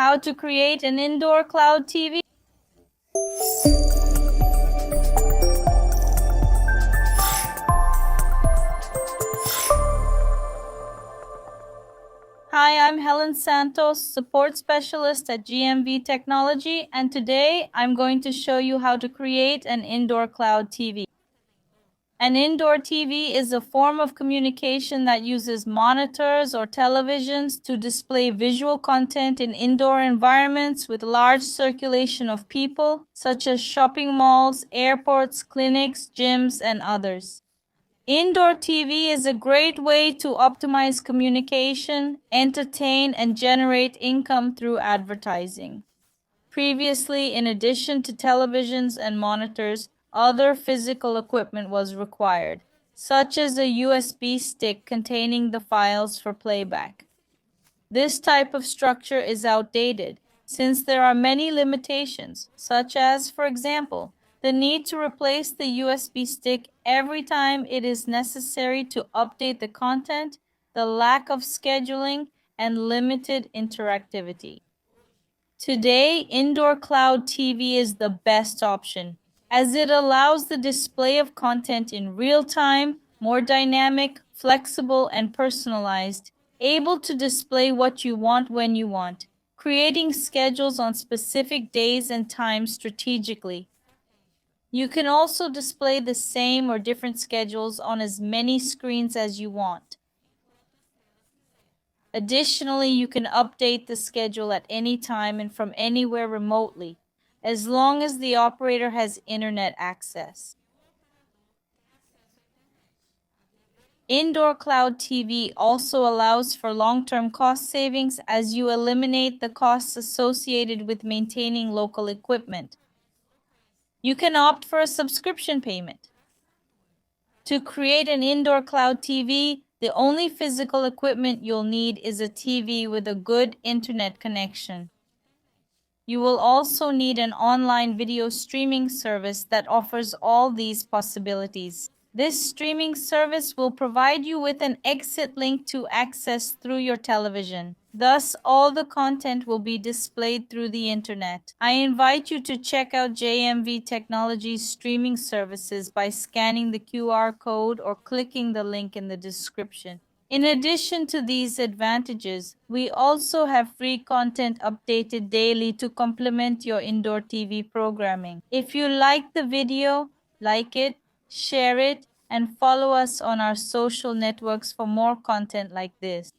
How to create an indoor cloud TV. Hi, I'm Helen Santos, support specialist at GMV Technology, and today I'm going to show you how to create an indoor cloud TV. An indoor TV is a form of communication that uses monitors or televisions to display visual content in indoor environments with large circulation of people, such as shopping malls, airports, clinics, gyms, and others. Indoor TV is a great way to optimize communication, entertain, and generate income through advertising. Previously, in addition to televisions and monitors, other physical equipment was required, such as a USB stick containing the files for playback. This type of structure is outdated, since there are many limitations, such as, for example, the need to replace the USB stick every time it is necessary to update the content, the lack of scheduling, and limited interactivity. Today, indoor cloud TV is the best option, as it allows the display of content in real time, more dynamic, flexible, and personalized, able to display what you want when you want, creating schedules on specific days and times strategically. You can also display the same or different schedules on as many screens as you want. Additionally, you can update the schedule at any time and from anywhere remotely, as long as the operator has internet access. Indoor cloud TV also allows for long-term cost savings as you eliminate the costs associated with maintaining local equipment. You can opt for a subscription payment. To create an indoor cloud TV, the only physical equipment you'll need is a TV with a good internet connection. You will also need an online video streaming service that offers all these possibilities. This streaming service will provide you with an exit link to access through your television. Thus, all the content will be displayed through the internet. I invite you to check out JMV Technology's streaming services by scanning the QR code or clicking the link in the description. In addition to these advantages, we also have free content updated daily to complement your indoor TV programming. If you like the video, like it, share it, and follow us on our social networks for more content like this.